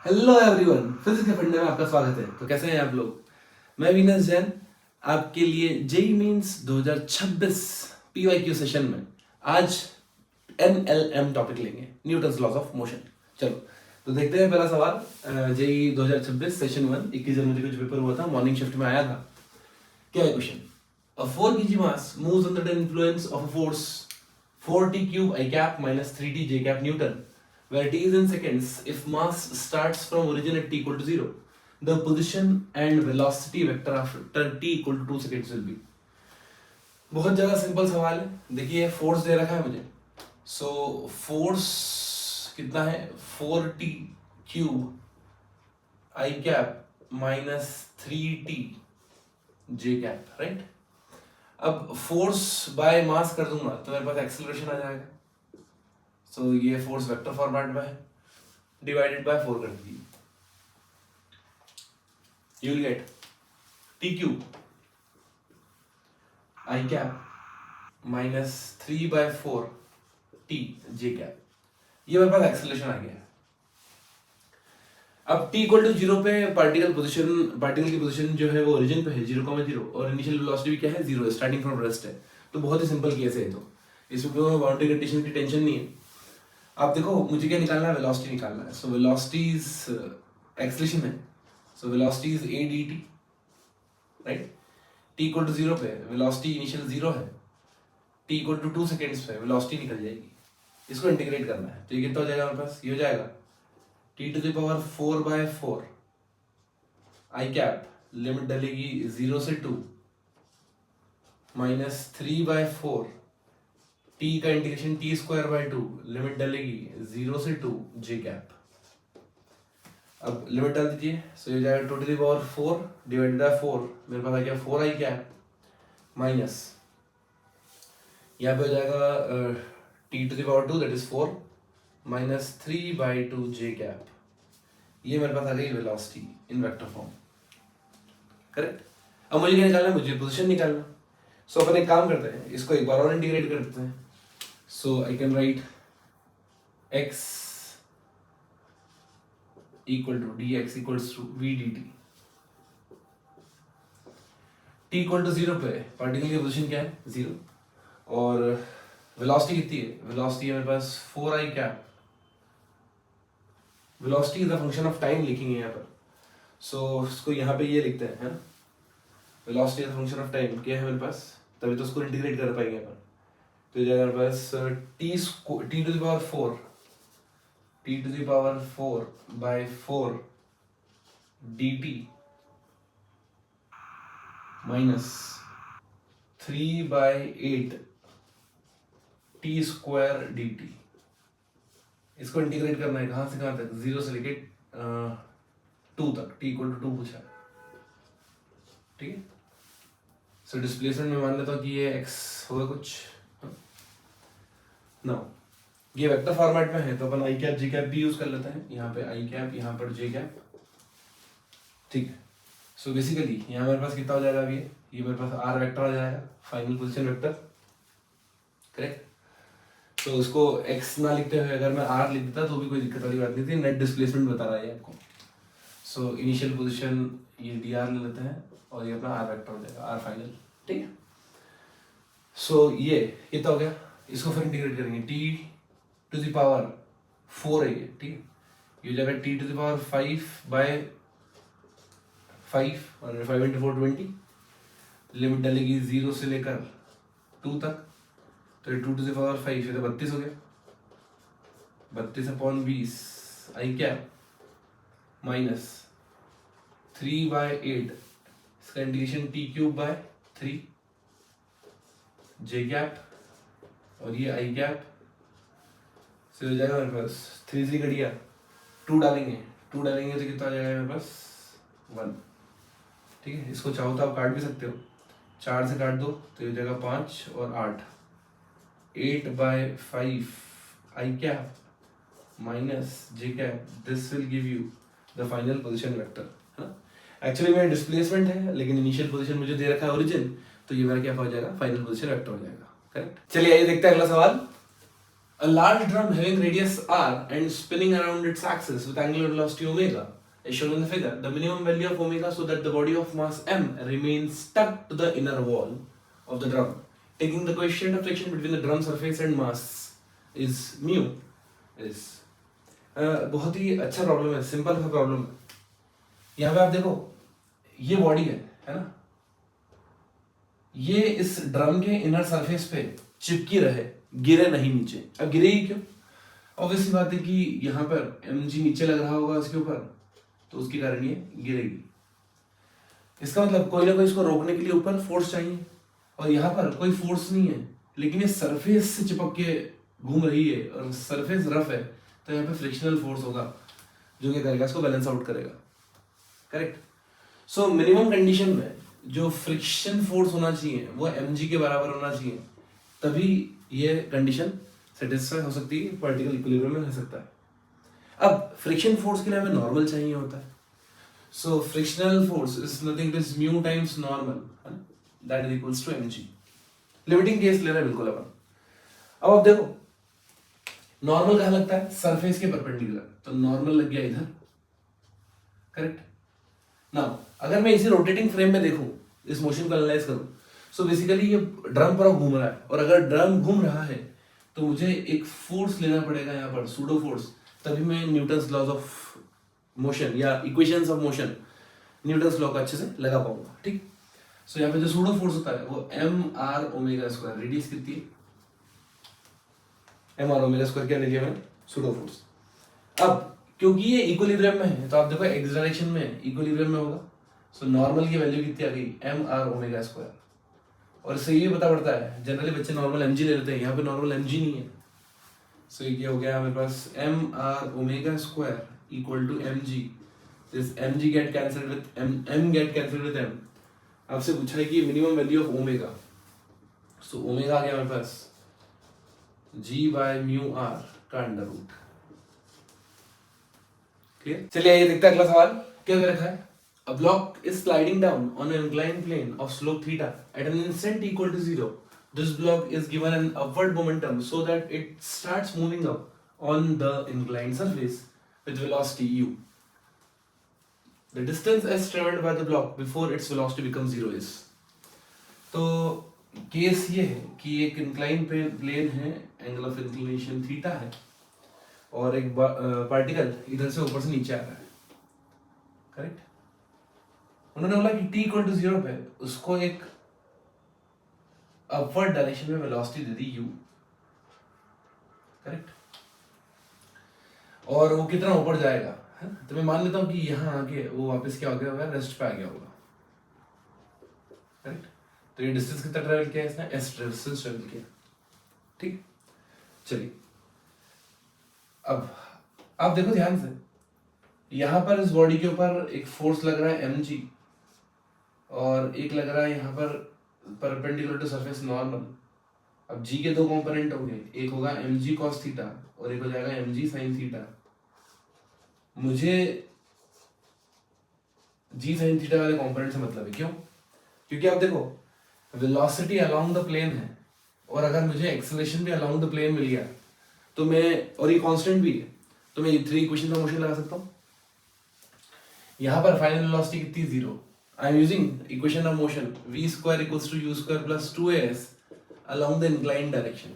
Hello everyone, physics के फंडे में आपका स्वागत है। तो कैसे हैं आप लोग? मैं विनस जैन आपके लिए जेई मींस 2026 पीवाईक्यू सेशन में आज एनएलएम टॉपिक लेंगे, न्यूटन्स लॉज ऑफ मोशन। चलो तो देखते हैं पहला सवाल। जेई 2026 सेशन 1 21 जनवरी को जो पेपर हुआ था, मॉर्निंग शिफ्ट में आया था। क्या है question? A 4 kg mass moves under the influence of a force 4t cube I cap minus 3t j cap Newton, where t is in seconds. If mass starts from origin at t equal to 0, the position and velocity vector after t equal to 2 seconds will be. बहुत ज़्यादा simple सवाल है। देखिए force दे रखा है मुझे, so force कितना है? 4t क्यूब आई कैप माइनस 3t जे कैप, राइट? अब फोर्स बाय मास कर दूंगा तो मेरे पास एक्सेलरेशन आ जाएगा। सो ये फोर्स वेक्टर फॉर्मेट में है, डिवाइडेड बाय 4 कर दीजिए, you will get T cube I cap minus 3/4 T J cap. ये मेरे पास एक्सेलरेशन आ गया है। अब t इक्वल टू 0 पे पार्टिकल की पोजीशन जो है वो ओरिजिन पे है 0,0, और इनिशियल वेलोसिटी भी क्या है? 0 है, स्टार्टिंग फ्रॉम रेस्ट है। तो बहुत ही सिंपल केस है। तो इसमें कोई बाउंड्री कंडीशन की टेंशन नहीं है। आप देखो मुझे क्या निकालना है? वेलोसिटी निकालना है। सो वेलोसिटी इज एक्सेलरेशन है, so velocity is a dt, right? t equal to 0 पे वेलोसिटी इनिशियल 0 है, t इक्वल टू 2 सेकेंड्स पे वेलोसिटी निकल जाएगी। इसको इंटीग्रेट करना है तो ये कितना हो जाएगा हमारे पास? ये हो जाएगा t to the power 4/4 i cap, limit डलेगी 0 से 2, माइनस 3/4 t का इंटीग्रेशन t²/2, लिमिट डलेगी 0 से 2 j कैप। अब लिमिट डाल दीजिए, सो ये जाएगा 2 to the power 4 divided by 4, मेरे पास आ गया 4 आई कैप माइनस, यहाँ पे हो जाएगा t to the power 2 that is 4 minus 3/2 j cap. ये मेरे पास आ गई velocity in vector form, correct? अब मुझे क्या निकालना है? मुझे पोजीशन निकालना। सो अपन एक काम करते हैं, इसको एक बार और इंटीग्रेट कर देते हैं। So I can write x equal to dx equals to v dt। t equal to 0 पे पार्टिकल की पोजीशन क्या है? 0, और वेलोसिटी कितनी है? वेलोसिटी है मेरे पास 4i cap. Velocity is a function of time लिखेंगे यहाँ पर। सो इसको यहाँ पे ये लिखते हैं, है ना? Velocity is a function of time क्या है मेरे पास, तभी तो उसको इंटीग्रेट कर पाएंगे अपन। तो जाएगा मेरे पास t to the power 4 t to the power 4/4 dt minus 3/8 t² dt। इसको इंटीग्रेट करना है कहाँ से कहाँ तक? 0 से लेके 2 तक, t इक्वल टू 2 पूछा है, ठीक है? सो डिस्प्लेसमेंट में मान लेता हूँ कि ये x होगा कुछ ना, ये वेक्टर फॉर्मेट में है तो अपन आई कैप जे कैप भी यूज कर लेते हैं। यहाँ पे आई कैप, यहाँ पर जे कैप, ठीक है? सो बेसिकली यहाँ मेरे पास कितना हो जाएगा? अभी ये मेरे पास आर वेक्टर आ जाएगा, फाइनल पोजीशन वेक्टर, करेक्ट? तो उसको x ना लिखते हुए अगर मैं r लिख देता तो भी कोई दिक्कत वाली बात नहीं थी। नेट डिस्प्लेसमेंट बता रहा है आपको। सो इनिशियल पोजीशन ये dr ले लेते हैं और ये अपना r वेक्टर हो जाएगा, r फाइनल, ठीक है? सो ये कितना हो गया? इसको फिर इंटीग्रेट करेंगे, t टू द पावर 4 है ये, ठीक है? ये हो जाएगा t टू द पावर 5/5 और 5 × 4 20, लिमिट डालेगी 0 से लेकर 2 तक, तो 2 टू द पावर 5 ये तो 32 हो गया, 32/20 आई कैप माइनस 3/8 इसका इंटीग्रेशन t³ 3 j कैप, और ये आई कैप से हो जाएगा मेरे पास 3 घड़िया 2 डालेंगे तो कितना आ जाएगा मेरे पास? 1, ठीक है? इसको चाहो तो आप काट भी सकते हो, 4 से काट दो तो ये हो जाएगा 5 और 8, 8/5 i cap minus j cap. This will give you the final position vector, है ना? एक्चुअली मेरा डिस्प्लेसमेंट है लेकिन इनिशियल पोजीशन मुझे दे रखा है ओरिजिन, तो ये मेरा क्या हो जाएगा? फाइनल पोजीशन वेक्टर हो जाएगा, करेक्ट? चलिए आइए देखते हैं अगला सवाल। A large drum having radius r and spinning around its axis with angular velocity omega is shown in the figure. The minimum value of omega so that the body of mass m remains stuck to the inner wall of the drum. Taking the coefficient of friction between the drum surface and mass is mu is बहुत ही अच्छा problem है, simple सा problem है. यहाँ पे आप देखो ये बॉडी है ना, ये इस ड्रम के इनर सरफेस पे चिपकी रहे, गिरे नहीं नीचे. अब गिरेगी क्यों? ऑब्वियसली बात है कि यहाँ पर mg नीचे लग रहा होगा इसके ऊपर, तो उसके कारण ये गिरेगी. इसका मतलब कोई ना कोई इसको रोकने के लिए ऊपर फोर्स चाहिए, और यहाँ पर कोई फोर्स नहीं है, लेकिन ये सरफेस से चिपक के घूम रही है और सरफेस रफ है, तो यहाँ पे फ्रिक्शनल फोर्स होगा जो क्या करेगा, इसको बैलेंस आउट करेगा. करेक्ट. सो मिनिमम कंडीशन में जो फ्रिक्शन फोर्स होना चाहिए वो mg के बराबर होना चाहिए, तभी ये कंडीशन सेटिस्फाई हो सकती है, पार्टिकल इक्विलिब्रियम में रह सकता है. अब फ्रिक्शन फोर्स के लिए हमें नॉर्मल चाहिए होता है. So frictional force is nothing but mu times normal, that is equals to mg. Limiting case ले रहे हैं बिल्कुल अपन. अब आप देखो नॉर्मल कहाँ लगता है? सरफेस के परपेंडिकुलर, तो नॉर्मल लग गया इधर. करेक्ट. नाउ अगर मैं इसी रोटेटिंग फ्रेम में देखूं, इस मोशन को एनालाइज करूं, सो बेसिकली ये ड्रम पर घूम रहा है, और अगर ड्रम घूम रहा है तो मुझे एक फोर्स लेना पड़ेगा यहाँ पर, सूडो फोर्स, तभी मैं न्यूटन्स लॉज ऑफ मोशन या equations of motion, Newton's law का अच्छे से लगा पाऊंगा. ठीक. सो यहाँ पे जो सूडो फोर्स होता है वो mr ओमेगा स्क्वायर, रेडियस कितनी है? mr ओमेगा स्क्वायर क्या ले लिया मैंने? Pseudo force. अब क्योंकि ये इक्विलिब्रियम में है, तो आप देखो एक्स डायरेक्शन में इक्विलिब्रियम में होगा, सो नॉर्मल की वैल्यू कितनी आ गई? mr omega square. और इससे ये पता पड़ता है, जनरली बच्चे नॉर्मल mg ले लेते हैं, यहाँ पे नॉर्मल mg नहीं है. सो ये क्या हो गया हमारे पास? mr omega square equal to mg. This mg get cancelled with m get cancelled with m. आपसे पूछा है कि minimum value of omega, so omega आ गया हमारे पास g बाय म्यू r का अंडर रूट. क्लियर. चलिए ये देखते हैं अगला सवाल क्या दे रखा है. A block is sliding down on an inclined plane of slope theta at an instant equal to 0. This block is given an upward momentum so that it starts moving up on the inclined surface with velocity u. The distance as traveled by the block before its velocity becomes 0 is. तो case ये है कि एक inclined plane है, angle of inclination theta है, और एक particle इधर से ऊपर से नीचे आ रहा है. करेक्ट. उन्होंने बोला कि t इक्वल टू 0 पे उसको एक अपवर्ड डायरेक्शन में वेलोसिटी दे दी u. करेक्ट. और वो कितना ऊपर जाएगा, तो मैं मान लेता हूं कि यहाँ आके वो वापस क्या हो गया होगा? रेस्ट पे आ गया होगा. करेक्ट. तो ये डिस्टेंस कितना ट्रेवल किया इसने? s डिस्टेंस ट्रेवल किया. ठीक. चलिए अब आप देखो ध्यान से, यहाँ पर इस बॉडी के ऊपर एक फोर्स लग रहा है mg, और एक लग रहा है यहाँ पर परपेंडिकुलर टू सरफेस नॉर्मल. अब g के दो कंपोनेंट होंगे, एक होगा mg cos थीटा और एक हो जाएगा mg sin थीटा. मुझे g sin थीटा वाले कंपोनेंट से मतलब है. क्यों? क्योंकि आप देखो वेलोसिटी अलोंग द प्लेन है, और अगर मुझे एक्सेलरेशन भी अलोंग द प्लेन मिल गया तो मैं, और ये कांस्टेंट भी है, तो मैं ये 3 इक्वेशन का मोशन लगा सकता हूँ. यहाँ पर फाइनल वेलोसिटी कितनी? 0. I am using equation of motion v square equals to u square plus 2as along the inclined direction.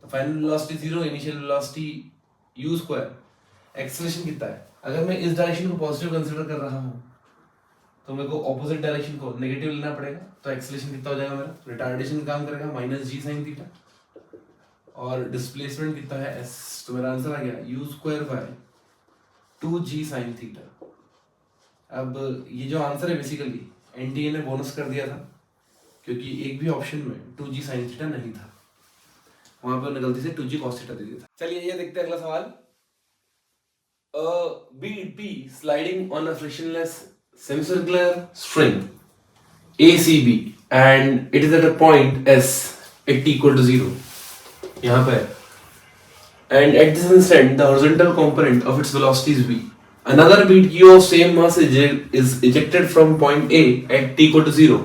तो final velocity 0, initial velocity u square. Acceleration कितना है? अगर मैं इस डायरेक्शन को पॉजिटिव कंसीडर कर रहा हूँ तो मेरे को ऑपोजिट डायरेक्शन को नेगेटिव लेना पड़ेगा. तो एक्सेलरेशन कितना हो जाएगा मेरा? रिटार्डेशन काम करेगा माइनस g sin थीटा, और डिस्प्लेसमेंट कितना है? s. तो मेरा आंसर आ गया u square by 2g sin theta. अब ये जो आंसर है बेसिकली एनटीए ने बोनस कर दिया था, क्योंकि एक भी ऑप्शन में 2g sin थीटा नहीं था, वहां पर गलती से 2g cos थीटा दे दिया था. चलिए ये देखते हैं अगला सवाल. bead P sliding on a frictionless semicircular string ACB and it is at a point S at t equal to 0. यहाँ पे, and at this instant the horizontal component of its velocity is v. Another bead q of same mass is ejected from point A at t equal to 0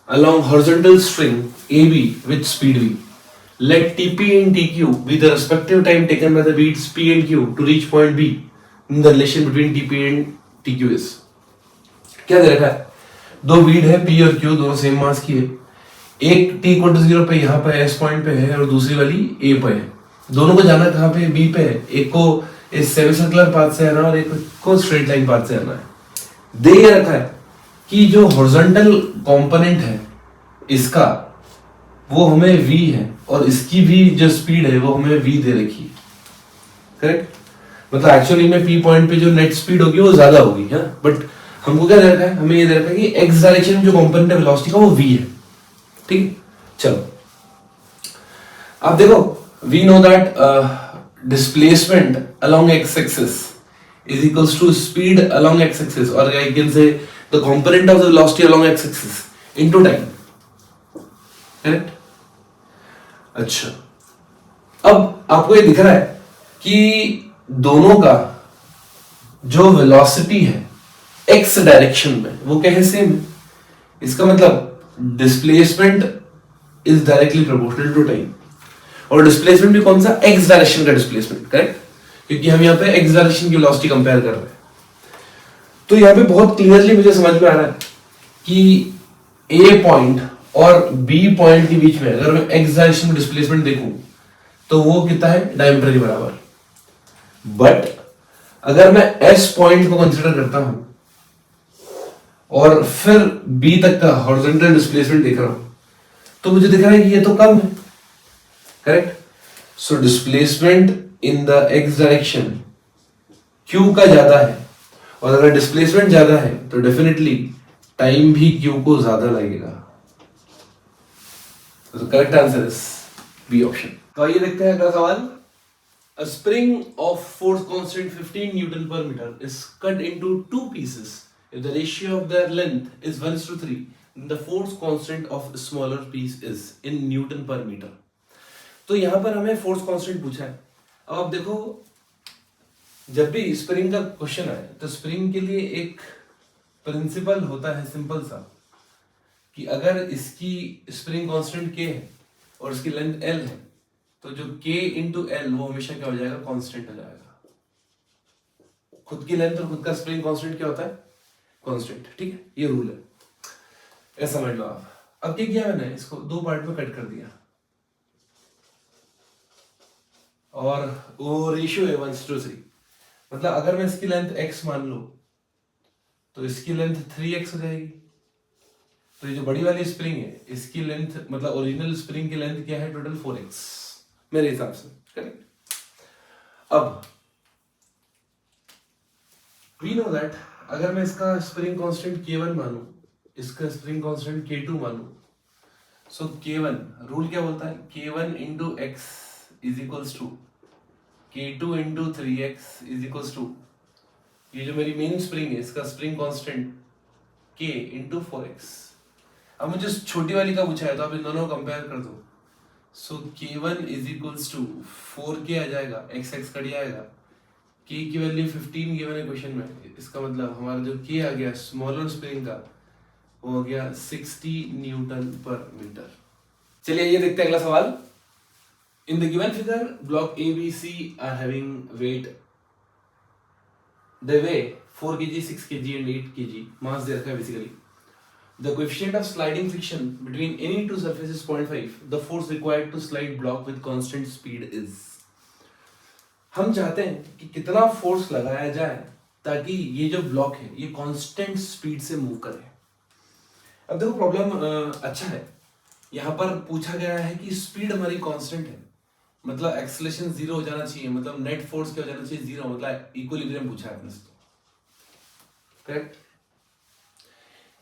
along horizontal string AB with speed v. let TP and TQ be the respective time taken by the beads P and Q to reach point B in the relation between TP and TQ is. क्या दे रखा है? दो बीड है P और Q, दोनों same mass की है. एक t इक्वल टू 0 पे यहाँ पे S पॉइंट पे है और दूसरी वाली A पे है. दोनों को जाना कहाँ पे? B पे है. एक को इस सेमी सर्कुलर पाथ से आना और एक को स्ट्रेट लाइन पाथ से आना है. दे ये रखा है कि जो हॉरिजॉन्टल कंपोनेंट है इसका वो हमें v है और इसकी भी जो स्पीड है वो हमें v दे रखी है. करेक्ट? मतलब एक्चुअली में P पॉइंट पे जो नेट स्पीड होगी वो ज्यादा होगी, है, बट हमको क्या दे रखा है? हमें ये दे रखा है कि x डायरेक्शन में जो कंपोनेंट है वेलोसिटी का वो v है. ठीक है, चलो अब देखो, we know that displacement along x axis is equals to speed along x axis, or I can say the component of the velocity along x axis into time. Correct? अच्छा, अब आपको ये दिख रहा है कि दोनों का जो वेलोसिटी है x डायरेक्शन में वो क्या है? सेम है. इसका मतलब displacement is directly proportional to time. और डिस्प्लेसमेंट भी कौन सा? x डायरेक्शन का डिस्प्लेसमेंट. करेक्ट? क्योंकि हम यहाँ पे x डायरेक्शन की वेलोसिटी कंपेयर कर रहे हैं. तो यहाँ पे बहुत क्लियरली मुझे समझ में आ रहा है कि A पॉइंट और B पॉइंट के बीच में अगर मैं x डायरेक्शन में डिस्प्लेसमेंट देखूं तो वो कितना है? डायमीटर के बराबर. बट अगर मैं S पॉइंट को कंसीडर करता हूं और फिर B तक का हॉरिजॉन्टल डिस्प्लेसमेंट देख रहा हूं तो मुझे दिख रहा है कि ये तो कम है. Correct? So displacement in the x direction q का ज्यादा है और अगर डिस्प्लेसमेंट ज्यादा है तो डेफिनेटली टाइम भी q को ज्यादा लगेगा. तो correct answer is B option. तो आइए देखते हैं अगला सवाल. A spring of force constant 15 Newton per meter is cut into two pieces. If the ratio of their length is 1:3, then the force constant of a smaller piece is in Newton per meter. तो यहां पर हमें force constant पूछा है. अब आप देखो, जब भी स्प्रिंग का क्वेश्चन आए तो स्प्रिंग के लिए एक प्रिंसिपल होता है सिंपल सा कि अगर इसकी स्प्रिंग कांस्टेंट k है और इसकी लेंथ l है तो जो k इंटू एल वो हमेशा क्या हो जाएगा? कांस्टेंट हो जाएगा. खुद की लेंथ और खुद का स्प्रिंग कांस्टेंट क्या होता है? कांस्टेंट. ठीक है, ये रूल है, ऐसा समझ लो आप. अब क्या किया मैंने? इसको दो पार्ट में कट कर दिया और वो रेशियो है 1:3. मतलब अगर मैं इसकी लेंथ x मान लूं तो इसकी लेंथ 3x हो जाएगी. तो ये जो बड़ी वाली स्प्रिंग है इसकी लेंथ मतलब ओरिजिनल स्प्रिंग की लेंथ क्या है? टोटल 4x मेरे हिसाब से. करेक्ट? अब वी नो दैट अगर मैं इसका स्प्रिंग कांस्टेंट k1 मानूं, इसका स्प्रिंग कांस्टेंट k2 मानूं, सो k1 रूल क्या बोलता है? k1 into x is equals to k2 into 3x is equals to ये जो मेरी मेन स्प्रिंग है इसका spring constant k into 4x. अब मुझे छोटी वाली का पूछा है तो आप इन दोनों को कंपेयर कर दो. So k1 is equals to 4k आ जाएगा, x कट जाएगा, k की वैल्यू 15 गिवन है क्वेश्चन में. इसका मतलब हमारा जो k आ गया स्मॉलर स्प्रिंग का वो हो गया 60 न्यूटन पर मीटर. चलिए ये देखते हैं अगला सवाल. In the given figure, block A, B, C are having weight. They weigh 4 kg, 6 kg and 8 kg. Mass दे रखा है basically. The coefficient of sliding friction between any two surfaces is 0.5. The force required to slide block with constant speed is. हम चाहते हैं कि कितना force लगाया जाए ताकि ये जो ब्लॉक है ये कांस्टेंट स्पीड से मूव करे. अब देखो प्रॉब्लम अच्छा है. यहाँ पर पूछा गया है कि स्पीड हमारी कांस्टेंट है, मतलब एक्सेलरेशन 0 हो जाना चाहिए, मतलब नेट फोर्स क्या हो जाना चाहिए? 0. मतलब इक्विलिब्रियम पूछा है अपने से. करेक्ट?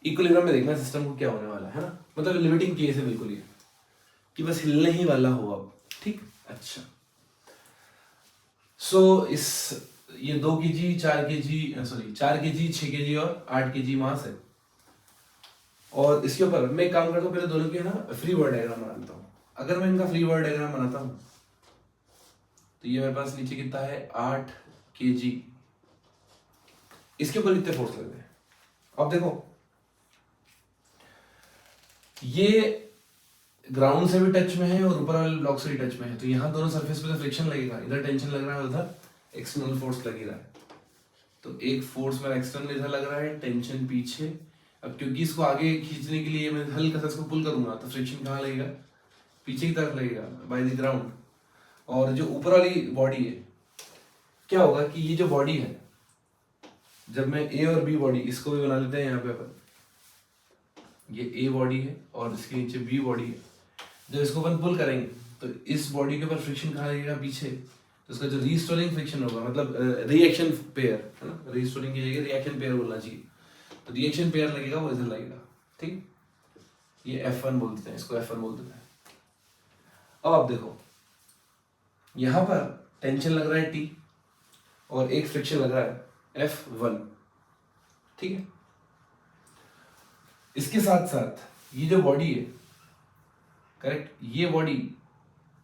इक्विलिब्रियम में देखना सिस्टम को क्या होने वाला है ना, मतलब लिमिटिंग केस है बिल्कुल ये कि बस हिलने ही वाला हो अब. ठीक, अच्छा. सो इस ये 2 kg 4 kg 4 kg 6 kg और 8 kg मास है. और इसके ऊपर मैं एक काम करता हूँ, पहले दोनों की है ना फ्री वर्ड डायग्राम बनाता हूँ. अगर मैं इनका फ्री वर्ड डायग्राम बनाता हूँ तो ये मेरे पास नीचे कितना है? 8 kg. इसके ऊपर कितने फोर्स लग रहे हैं? अब देखो ये ग्राउंड से भी टच में है और ऊपर वाले ब्लॉक से भी टच में है, तो यहाँ दोनों सरफेस पे तो फ्रिक्शन लगेगा, इधर टेंशन लग रहा है, उधर एक्सटर्नल फोर्स लग रहा है। तो एक फोर्स मेरा एक्सटर्नल इधर लग रहा है, टेंशन पीछे। अब क्योंकि इसको आगे खींचने के लिए मैं हल्का सा इसको पुल करूंगा तो फ्रिक्शन कहाँ लगेगा, पीछे की तरफ लगेगा बाय द ग्राउंड। और जो ऊपर वाली बॉडी है, क्या होगा कि ये जो बॉडी है, जब मैं ए और बी बॉडी, इसको भी बना लेते हैं यहाँ पे अपन, ये ए बॉडी है और इसके नीचे बी बॉडी है। जब इसको अपन पुल करेंगे तो इस बॉडी के ऊपर फ्रिक्शन कहाँ लगेगा, पीछे। तो उसका जो रीस्टोरिंग फ्रिक्शन होगा, मतलब रिएक्शन पेयर है ना, रीस्टोरिंग की जगह रिएक्शन पेयर बोलना चाहिए, तो रिएक्शन पेयर लगेगा वो इधर लगेगा। ठीक, ये F1 बोलते हैं, इसको F1 बोल देते हैं। अब आप देखो, यहाँ पर टेंशन लग रहा है T और एक फ्रिक्शन लग रहा है F1। ठीक है, इसके साथ साथ ये जो बॉडी है, करेक्ट, ये बॉडी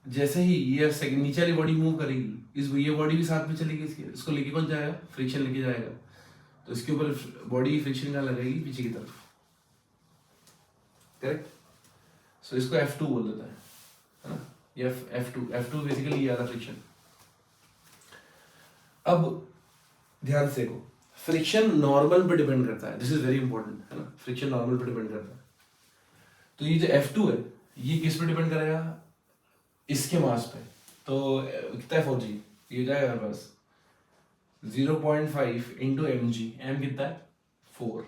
जैसे ही ये सेकंड नीचे वाली बॉडी मूव करेगी, ये बॉडी भी साथ में चलेगी, इसको लेके कौन जाएगा, फ्रिक्शन लेके जाएगा। तो इसके ऊपर बॉडी फ्रिक्शन कहाँ लगेगी, पीछे की तरफ, करेक्ट। सो इसको F2 बोल देता है ना, ये F2 बेसिकली ये आता फ्रिक्शन। अब ध्यान से देखो, फ्रिक्शन नॉर्मल पे डिपेंड करता है, दिस इज वेरी इंपॉर्टेंट है ना, फ्रिक्शन नॉर्मल पे डिपेंड करता है। तो ये जो F2 है ये किस पे डिपेंड करेगा, इसके मास पे। तो कितना है 4G, ये जाएगा हमारे पास 0.5 इंटू mg, m कितना है 4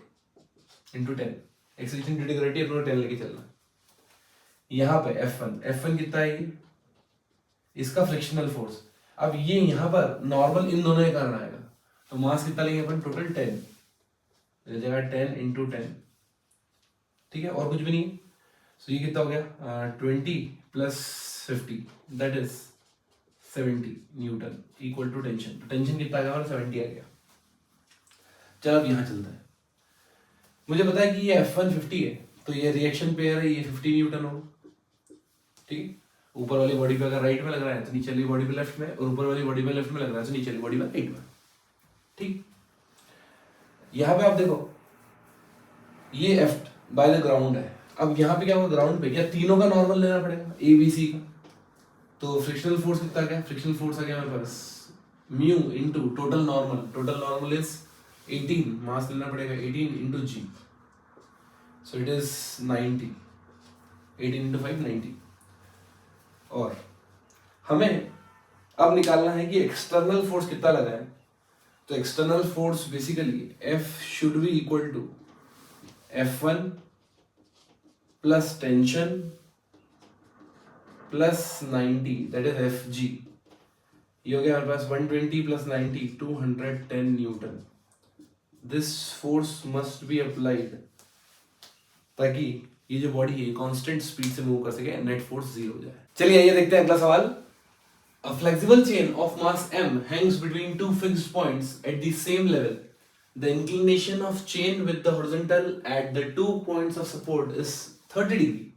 into 10, acceleration due to gravity अपना 10 लेके चलना। यहाँ पे F1 कितना है, ये इसका फ्रिक्शनल फोर्स। अब ये यहाँ पर नॉर्मल इन दोनों के कारण आएगा, तो मास कितना लेंगे अपन, टोटल 10, जगह 10 इंटू 10। ठीक है, और कुछ भी नहीं। सो ये कितना हो गया 20 plus 50 that is 70 newton equal to tension. तो टेंशन कितना आ गया, 70 आ गया। चलो अब यहाँ चलता है, मुझे पता है कि ये F1 50 है, तो ये रिएक्शन पेयर है, ये 50 न्यूटन होगा। ठीक है, ऊपर वाली बॉडी पे अगर राइट में लग रहा है तो नीचे वाली बॉडी पे लेफ्ट में, और ऊपर वाली बॉडी पे लेफ्ट में लग रहा है तो नीचे वाली बॉडी पे राइट में। ठीक, यहाँ पे आप देखो ये F बाय द ग्राउंड है। अब यहाँ पे क्या होगा, ग्राउंड पे क्या तीनों का नॉर्मल लेना पड़ेगा, ए बी सी का। तो फ्रिक्शनल फोर्स कितना गया, फ्रिक्शनल फोर्स आ गया हमारे पास mu into total normal is 18, mass लेना पड़ेगा 18 into g, so it is 90, 18 into 5 90। और हमें अब निकालना है कि एक्सटर्नल फोर्स कितना लगा है। तो external force basically F should be equal to F1 plus tension plus 90 that is Fg। ये हो गया हमारे पास 120 plus 90 210 newton. This force must be applied ताकि ये जो बॉडी है कांस्टेंट स्पीड से मूव कर सके, नेट फोर्स 0 हो जाए। चलिए आइए देखते हैं अगला सवाल। A flexible chain of mass m hangs between two fixed points at the same level. The inclination of chain with the horizontal at the 2 points of support is 30 degree.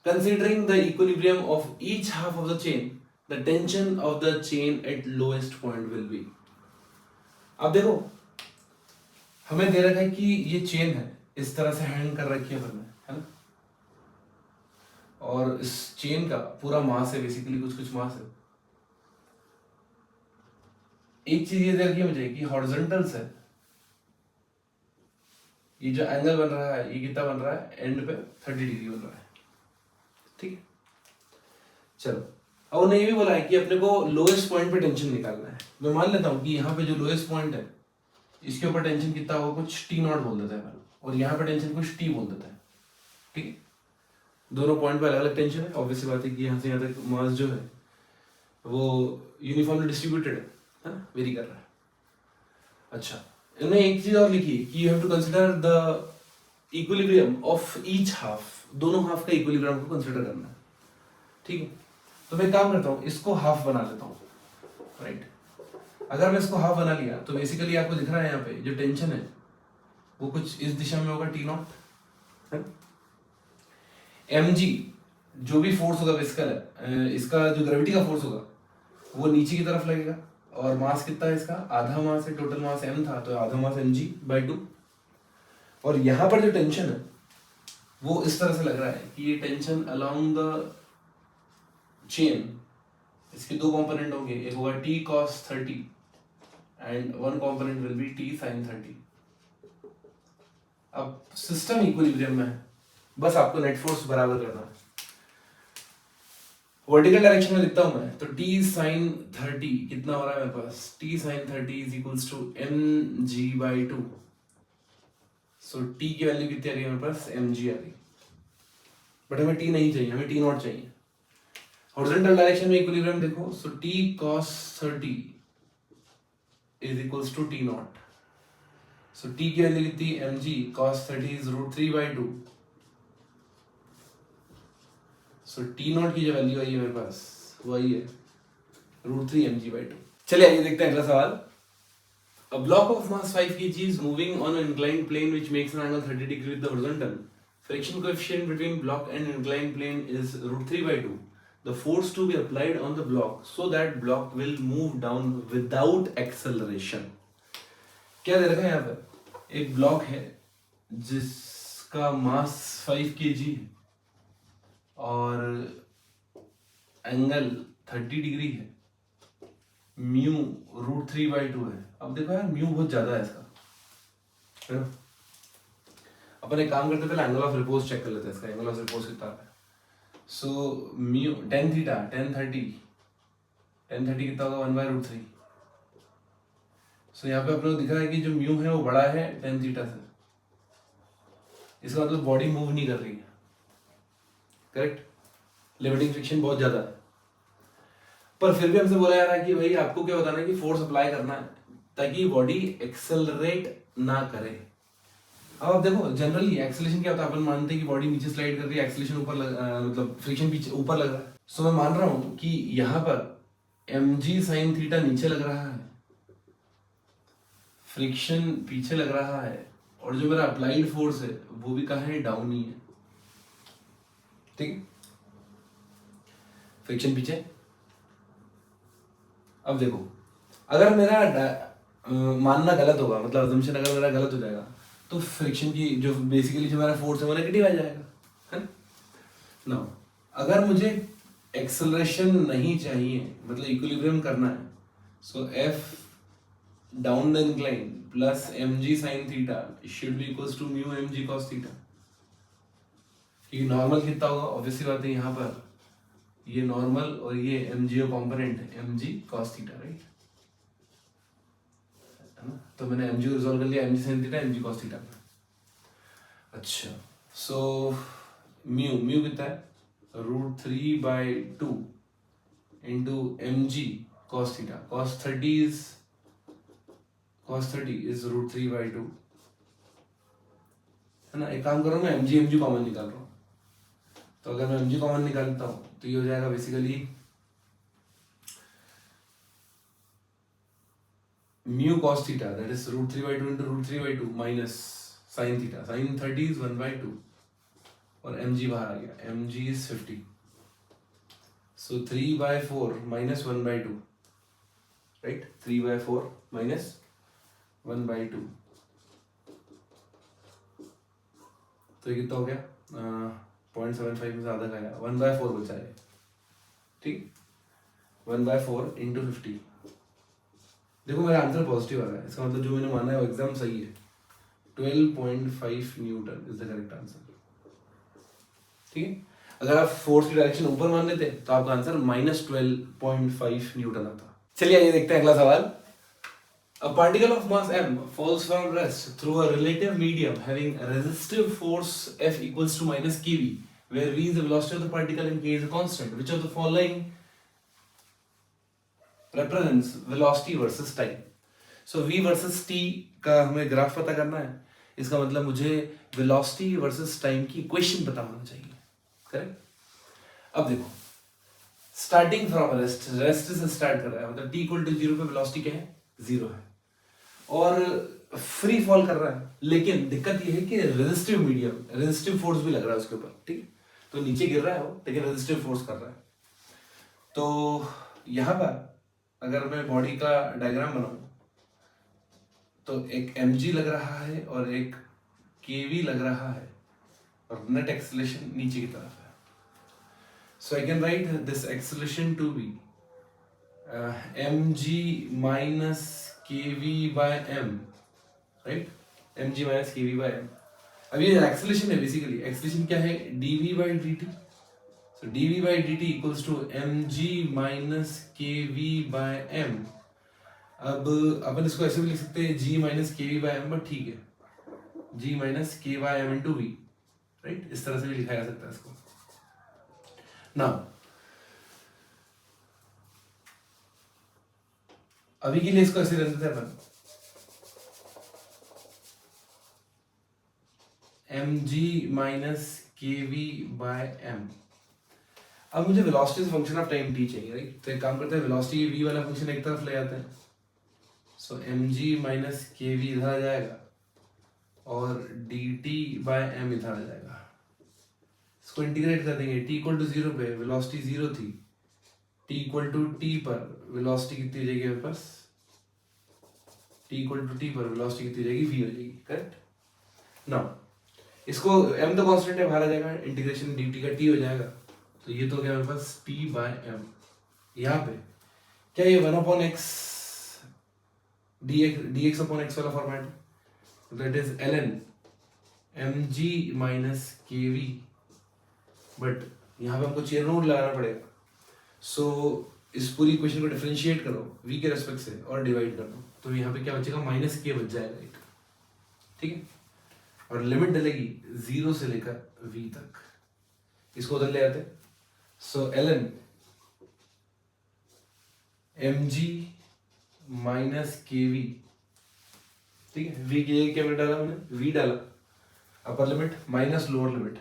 Considering the equilibrium of each half of the chain, the tension of the chain at lowest point will be. अब देखो, हमें दे रखा है कि ये chain है, इस तरह से हैंग कर रखी है हमने, है ना, और इस चेन का पूरा मास है, बेसिकली कुछ मास है। एक चीज ये दे रखी है मुझे कि हॉरिजॉन्टल से ये जो एंगल बन रहा है ये कितना बन रहा है, एंड पे 30 डिग्री बन रहा है। ठीक है, चलो अब उन्हें ये भी बोला है कि अपने को लोएस्ट पॉइंट पे टेंशन निकालना है। मैं मान लेता हूँ कि यहाँ पे जो लोएस्ट पॉइंट है इसके ऊपर टेंशन कितना होगा, कुछ T0 बोल देता है, और यहाँ पे टेंशन कुछ T बोल देता है। ठीक है, दोनों पॉइंट पे अलग अलग टेंशन है। ऑब्वियसली बात है कि यहाँ से यहाँ तक मास जो है वो यूनिफॉर्मली डिस्ट्रीब्यूटेड है ना, वेरी कर रहा है। अच्छा, इन्होंने एक चीज और लिखी कि you have to consider the equilibrium of each half, दोनों हाफ का इक्विलिब्रियम को कंसीडर करना है। ठीक है, तो मैं काम करता हूँ, इसको हाफ बना लेता हूँ, राइट। अगर मैं इसको हाफ बना लिया तो बेसिकली आपको दिख रहा है यहाँ पे जो टेंशन है वो कुछ इस दिशा में होगा, T0 है। mg जो भी फोर्स होगा विस्कल है, इसका जो ग्रेविटी का फोर्स होगा वो नीचे की तरफ लगेगा, और मास कितना है इसका, आधा मास है, टोटल मास m था तो आधा मास mg/2। और यहाँ पर जो टेंशन है वो इस तरह से लग रहा है कि ये टेंशन अलोंग द चेन, इसके दो कंपोनेंट होंगे, एक होगा t cos 30 and one component will be t sin 30। अब सिस्टम इक्विलिब्रियम में है, बस आपको नेट फोर्स बराबर करना है। वर्टिकल डायरेक्शन में लिखता हूं मैं, तो t sin 30 कितना हो रहा है मेरे पास, t sin 30 is equals to mg/2। So t की वैल्यू कितनी आ रही है मेरे पास, mg आ रही है, बट हमें t नहीं चाहिए, हमें t नॉट चाहिए। हॉरिजॉन्टल डायरेक्शन में इक्विलिब्रियम देखो, so t cos 30 is equals to t naught. So t की वैल्यू कितनी, mg cos 30 is √3/2। So t naught की जो वैल्यू आई है मेरे पास, वो आई है √3 mg/2। चलिए आइए देखते हैं अगला सवाल। A block of mass 5 kg is moving on an inclined plane which makes an angle 30 degree with the horizontal. Friction coefficient between block and inclined plane is √3/2. The force to be applied on the block so that block will move down without acceleration. क्या दे रखा है यहाँ पर, एक block है जिसका मास 5 kg है और एंगल 30 डिग्री है, म्यू √3/2 है। अब देखो यार म्यू बहुत ज्यादा है इसका, है ना। अपन एक काम करते हैं, पहले एंगल ऑफ रिपोज चेक कर लेते हैं, इसका एंगल ऑफ रिपोज कितना है। So mu tan theta tan 30 कितना होगा, 1/√3। सो यहाँ पे अपने को दिखा है कि जो म्यू है वो बड़ा है tan थीटा से, इसका मतलब बॉडी मूव नहीं कर रही है, करेक्ट। लिमिटिंग फ्रिक्शन बहुत ज्यादा है, पर फिर भी हमसे बोला जा रहा है कि भाई आपको क्या बताना है कि फोर्स अप्लाई करना है ताकि बॉडी एक्सेलरेट ना करे। अब आप देखो जनरली एक्सेलेरेशन क्या होता है, अपन मानते हैं कि बॉडी नीचे स्लाइड कर रही है, एक्सेलेरेशन ऊपर मतलब फ्रिक्शन पीछे ऊपर लग रहा है। सो मैं मान रहा हूं कि यहाँ पर mg sin थीटा नीचे लग रहा है, फ्रिक्शन पीछे लग रहा है, और जो मेरा अप्लाइड फोर्स है वो भी कहाँ है, डाउन ही है, ठीक है, फ्रिक्शन पीछे। अब देखो अगर मेरा मानना गलत होगा, मतलब अजम्पशन अगर मेरा गलत हो जाएगा, तो फ्रिक्शन की जो बेसिकली जो मेरा फोर्स है वो नेगेटिव आ जाएगा, है ना। अगर मुझे एक्सेलरेशन नहीं चाहिए, मतलब इक्विलिब्रियम करना है, so F down the incline plus mg sin theta should be equals to mu mg cos theta. क्योंकि नॉर्मल कितना होगा, ऑब्वियसली बात है, यहाँ पर ये नॉर्मल और ये mgo कॉम्पोनेंट है, mg cos थीटा, राइट, है ना। तो मैंने mg रिजॉल्व कर लिया, mg sin theta mg cos theta. अच्छा, सो म्यू कितना है, √3/2 into mg cos theta, cos 30 is √3/2, है ना। एक काम करो, मैं mg कॉमन निकाल रहा हूँ, तो अगर मैं mg कॉमन निकालता हूँ तो ये हो जाएगा basically mu cos theta that is √3/2 into √3/2 minus sin theta, sin 30 is 1/2 और mg बाहर आ गया, mg is 50, so 3/4 minus 1/2, right, 3/4 minus 1/2, तो ये कितना हो गया, 0.75 में से आधा गया, 1/4 बचा है, ठीक, 1/4 इंटू 50। देखो मेरा आंसर पॉजिटिव आ रहा है, इसका मतलब जो मैंने माना है वो एकदम सही है, 12.5 Newton is the correct answer, ठीक है। अगर आप फोर्स की डायरेक्शन ऊपर मान लेते तो आपका आंसर -12.5 न्यूटन आता। चलिए आइए देखते हैं अगला सवाल। A particle of mass m falls from rest through a relative medium having a resistive force F equals to minus kV, where v is the velocity of the particle and k is a constant. Which of the following represents velocity versus time? So v versus t का हमें graph पता करना है, इसका मतलब मुझे velocity versus time की equation पता होना चाहिए, करेक्ट। अब देखो स्टार्टिंग फ्रॉम रेस्ट से स्टार्ट कर रहा है, मतलब t इक्वल टू 0 पे वेलोसिटी क्या है, 0 है, और फ्री फॉल कर रहा है, लेकिन दिक्कत ये है कि रेजिस्टिव मीडियम, रेजिस्टिव फोर्स भी लग रहा है उसके ऊपर, ठीक है, तो नीचे गिर रहा है वो, लेकिन रेजिस्टिव फोर्स कर रहा है। तो यहाँ पर अगर मैं बॉडी का डायग्राम बनाऊं तो एक mg लग रहा है और एक kv लग रहा है, और नेट एक्सेलरेशन नीचे की तरफ है। So I can write this acceleration to be mg minus kv by m, right, mg minus kv by m। अब ये एक्सेलरेशन है, बेसिकली एक्सेलरेशन क्या है, dv by dt। so dv by dt equals to mg minus kv by m। अब अपन इसको ऐसे भी लिख सकते हैं g minus kv by m, but ठीक है g minus k by m into v, right, इस तरह से भी लिखा जा सकता है इसको। नाउ अभी के लिए इसको ऐसे रख देते हैं अपन, mg minus kv by m। अब मुझे वेलोसिटी से फंक्शन ऑफ टाइम t चाहिए, राइट, तो एक काम करते हैं, वेलोसिटी v वाला फंक्शन एक तरफ ले आते हैं। सो mg minus kv इधर आ जाएगा और dt by m इधर आ जाएगा। इसको इंटीग्रेट कर देंगे, t इक्वल टू 0 पे वेलोसिटी 0 थी, t इक्वल टू t पर वेलोसिटी कितनी हो जाएगी मेरे पास, t इक्वल टू t पर वेलोसिटी कितनी हो जाएगी, v हो जाएगी, करेक्ट। नाउ इसको m तो कांस्टेंट है, बाहर आ जाएगा, इंटीग्रेशन dt का t हो जाएगा, तो ये तो हो गया मेरे पास t बाय m। यहाँ पे क्या ये 1/x dx अपॉन x वाला फॉर्मेट है, that is ln mg minus kv, but यहाँ पे हमको चेयर रूल लगाना पड़ेगा। सो इस पूरी इक्वेशन को डिफरेंशिएट करो v के रेस्पेक्ट से और डिवाइड कर दो, तो यहाँ पे क्या बचेगा, माइनस k बच जाएगा, राइट, ठीक है, और लिमिट डलेगी 0 से लेकर v तक, इसको उधर ले आते। सो ln mg माइनस kv, ठीक है, v की जगह क्या डाला मैंने, v डाला, upper limit minus lower limit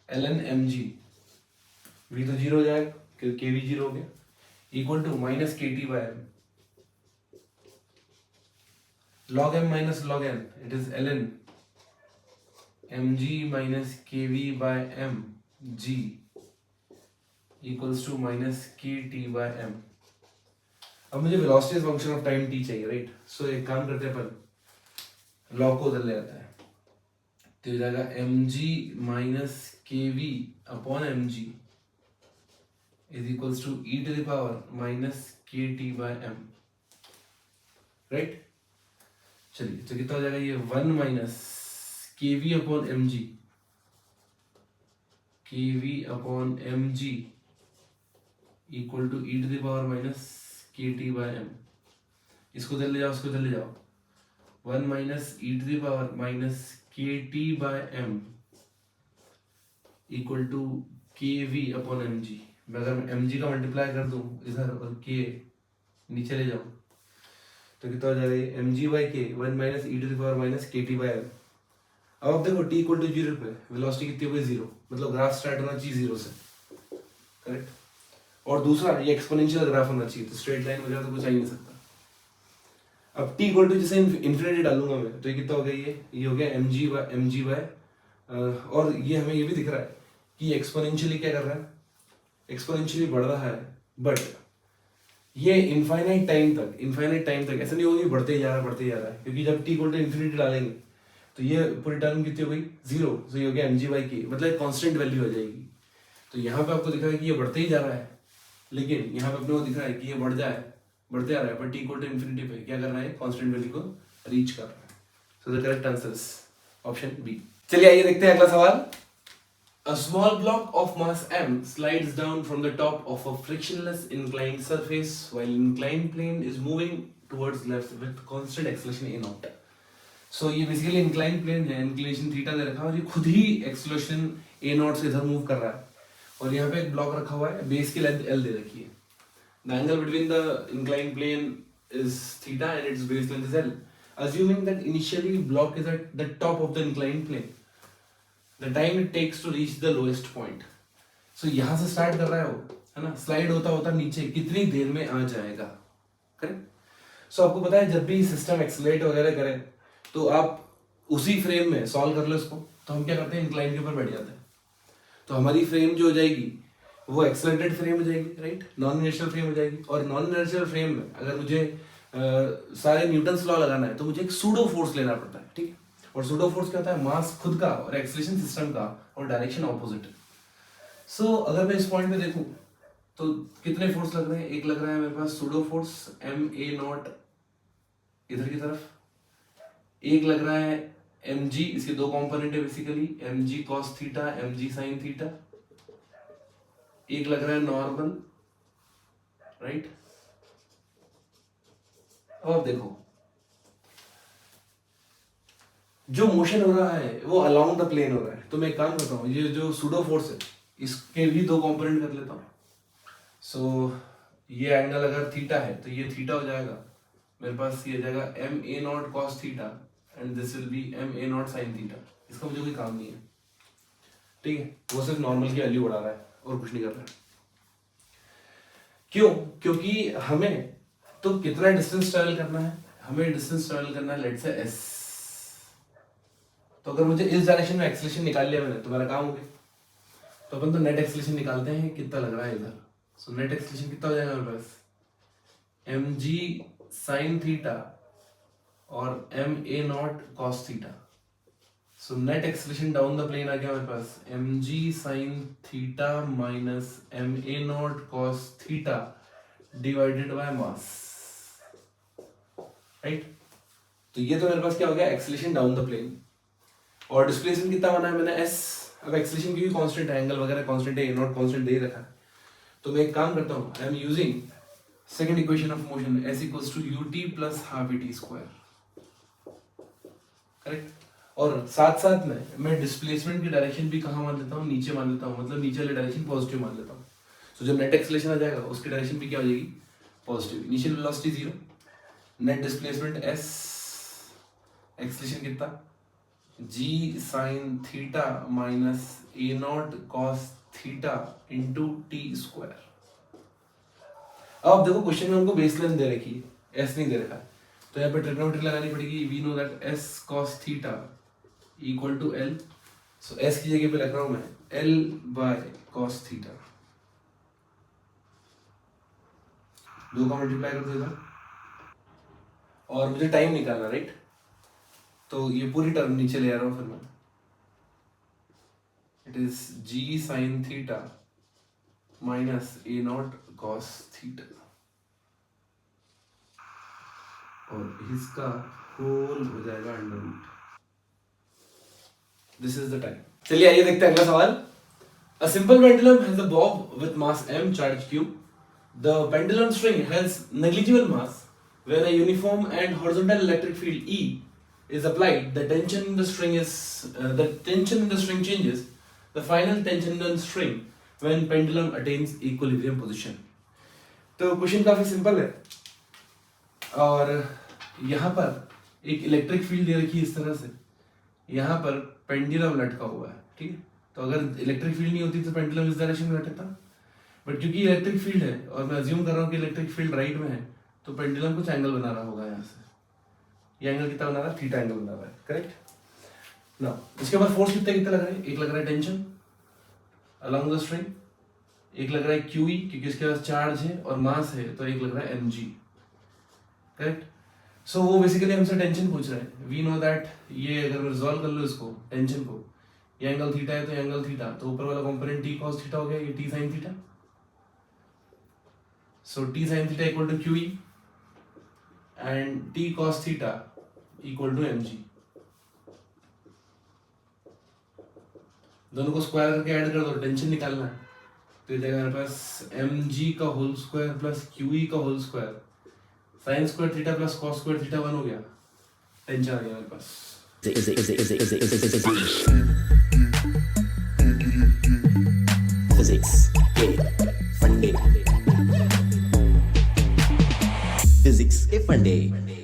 ln mg, v तो 0 हो जाएगा क्योंकि kv 0 हो गया, equal to minus kt by m, log m minus log n, it is ln mg minus kv by m g equals to minus kt by m। अब मुझे velocity function of time t चाहिए, right, so एक काम करते हैं अपन, log को उधर ले आता है, तो हो जाएगा mg minus kv upon mg is equals to e to the power minus kt by m, right. चलिए तो कितना हो जाएगा ये 1 minus kv upon mg, kv upon mg equal to e to the power minus kt by m। इसको इधर ले जाओ, उसको इधर ले जाओ, 1 minus e to the power minus kt by m equal to kv upon mg। मैं अगर mg का मल्टीप्लाई कर दूं इधर और k नीचे ले जाऊं तो कितना हो जाएगा, mg by k 1 minus e to the power minus kt by m। अब आप देखो t इक्वल टू 0 पे वेलोसिटी कितनी हो गई, 0, मतलब ग्राफ स्टार्ट होना चाहिए 0 से, करेक्ट, और दूसरा ये एक्सपोनेंशियल ग्राफ होना चाहिए, तो स्ट्रेट लाइन वगैरह तो कुछ आ ही नहीं सकता। अब t इक्वल टू जैसे इन्फिनिटी डालूंगा मैं, तो ये कितना हो गया, ये हो गया mg बाय और ये हमें ये भी दिख रहा है कि एक्सपोनेंशियली क्या कर रहा है, एक्सपोनेंशियली बढ़ रहा है, बट ये इनफाइनाइट टाइम तक ऐसा नहीं होगा कि बढ़ते ही जा रहा है, क्योंकि जब t इक्वल टू इन्फिनिटी डालेंगे तो ये पूरी टर्म कितनी हो गई, 0, तो ये हो गया mg बाई k, मतलब कांस्टेंट वैल्यू हो जाएगी। तो यहाँ पे आपको दिख रहा है कि ये बढ़ते ही जा रहा है, लेकिन यहाँ पे अपने को दिख रहा है कि ये बढ़ते आ रहा है, पर t इक्वल टू इन्फिनिटी पे क्या कर रहा है, कांस्टेंट वैल्यू को रीच कर रहा है। So the correct answer is option B. चलिए आइए देखते हैं अगला सवाल। A small block of mass m slides down from the top of a frictionless inclined surface while inclined plane is moving towards left with constant acceleration a naught। So ये basically inclined plane है, inclination theta दे रखा है और ये खुद ही acceleration a naught से इधर move कर रहा है, और यहाँ पे एक ब्लॉक रखा हुआ है, बेस की लेंथ l दे रखी है, the angle between the inclined plane is theta and its base length is l, assuming that initially block is at the top of the inclined plane, the time it takes to reach the lowest point। so यहाँ से start कर रहा है वो, है ना, slide होता होता नीचे कितनी देर में आ जाएगा, करेक्ट। सो आपको पता है जब भी सिस्टम एक्सेलरेट वगैरह करे तो आप उसी फ्रेम में सॉल्व कर लो इसको, तो हम क्या करते हैं, इंक्लाइन के ऊपर बैठ जाते हैं, तो हमारी फ्रेम जो हो जाएगी वो एक्सेलरेटेड फ्रेम हो जाएगी, राइट, नॉन इनर्शियल फ्रेम हो जाएगी। और नॉन इनर्शियल फ्रेम में अगर मुझे सारे न्यूटन्स लॉ लगाना है तो मुझे एक सूडो फोर्स लेना पड़ता है, ठीक है, और सूडो फोर्स क्या होता है, मास खुद का और एक्सेलरेशन सिस्टम का और डायरेक्शन ऑपोजिट। सो अगर मैं इस पॉइंट पे देखूं तो कितने फोर्स लग रहे हैं, एक लग रहा है मेरे पास सूडो फोर्स ma0 इधर की तरफ, एक लग रहा है mg, इसके दो कंपोनेंट है basically, mg cos theta mg sin theta, एक लग रहा है नॉर्मल, राइट। और देखो जो मोशन हो रहा है वो अलोंग द प्लेन हो रहा है, तो मैं एक काम करता हूँ, ये जो सूडो फोर्स है इसके भी दो कंपोनेंट कर लेता हूँ। सो ये एंगल अगर थीटा है तो ये थीटा हो जाएगा मेरे पास, ये हो जाएगा ma0 cos theta and this will be ma0 sin theta. इसका मुझे कोई काम नहीं है, ठीक है, वो सिर्फ नॉर्मल की वैल्यू बढ़ा रहा है और कुछ नहीं कर रहा है। क्यों? क्योंकि हमें तो कितना डिस्टेंस ट्रेवल करना है, हमें डिस्टेंस ट्रेवल करना है लेट्स से s। तो अगर मुझे इस डायरेक्शन में एक्सेलरेशन निकाल लिया मैंने तो मेरा काम हो गया। तो अपन तो नेट एक्सेलरेशन निकालते हैं, कितना लग रहा है इधर। सो नेट एक्सेलरेशन कितना हो जाएगा मेरे पास, mg sin थीटा और ma0 cos theta. So net acceleration down the plane आ गया मेरे पास mg sin theta minus ma0 cos theta divided by mass, right. तो ये तो मेरे पास क्या हो गया, एक्सेलरेशन डाउन द प्लेन। और डिस्प्लेसमेंट कितना बना है मैंने s। अब एक्सेलरेशन की भी कांस्टेंट है, एंगल वगैरह कांस्टेंट है, a0 कांस्टेंट दे रखा है, तो मैं एक काम करता हूँ, I am using second equation of motion s equals to ut plus half at square, correct. और साथ साथ में मैं डिस्प्लेसमेंट की डायरेक्शन भी कहाँ मान लेता हूँ, नीचे मान लेता हूँ, मतलब नीचे वाली डायरेक्शन पॉजिटिव मान लेता हूँ। तो जब नेट एक्सेलरेशन आ जाएगा उसकी डायरेक्शन भी क्या हो जाएगी, positive. Initial velocity 0, net displacement s, acceleration कितना g sin theta minus a0 cos theta into t square. अब देखो क्वेश्चन में हमको बेसलाइन दे रखी है, s नहीं दे रखा है, तो यहाँ पे ट्रिग्नोमेट्री लगानी पड़ेगी। We know that s cos theta equal to l, so s की जगह पे रख रहा हूं मैं l बाय cos थीटा, दो का मल्टीप्लाई कर देता और मुझे टाइम निकालना, राइट। तो ये पूरी टर्म नीचे ले आ रहा हूं फिर मैं, it is g sin theta minus a0 cos theta और इसका होल हो जाएगा under root. This is the time. चलिए आइए देखते हैं अगला सवाल। A simple pendulum has a bob with mass m charge q. The pendulum string has negligible mass. When a uniform and horizontal electric field E is applied, the tension in the string changes. The final tension in the string when pendulum attains equilibrium position. तो question काफी simple है और यहाँ पर एक electric field दे रखी है इस तरह से, यहाँ पर पेंडुलम लटका हुआ है, ठीक है। तो अगर इलेक्ट्रिक फील्ड नहीं होती तो पेंडुलम इस डायरेक्शन में लटकता, बट क्योंकि इलेक्ट्रिक फील्ड है और मैं अज्यूम कर रहा हूँ कि इलेक्ट्रिक फील्ड राइट में है, तो पेंडुलम कुछ एंगल बना रहा होगा यहाँ से। ये एंगल कितना बना रहा है, थीटा एंगल बना रहा है, करेक्ट ना। इसके बाद फोर्स कितने कितने लग रहे हैं, एक लग रहा है टेंशन अलोंग द स्ट्रिंग, एक लग रहा है QE क्योंकि इसके पास चार्ज है और मास है, तो एक लग रहा है mg, करेक्ट। सो वो बेसिकली हमसे टेंशन पूछ रहा है। वी नो दैट ये अगर मैं रिजॉल्व कर लूँ इसको टेंशन को, ये एंगल थीटा है तो एंगल थीटा, तो ऊपर वाला कंपोनेंट t cos थीटा हो गया, ये t sin theta. So t sin theta equal to QE and t cos theta equal to mg। दोनों को स्क्वायर करके ऐड कर दो, टेंशन निकालना है, तो ये जाएगा मेरे पास mg का होल स्क्वायर प्लस QE का whole square, sine square theta plus cos square theta 1 हो गया, टेंशन आ गया मेरे पास। Physics के फंडे, फिजिक्स के फंडे।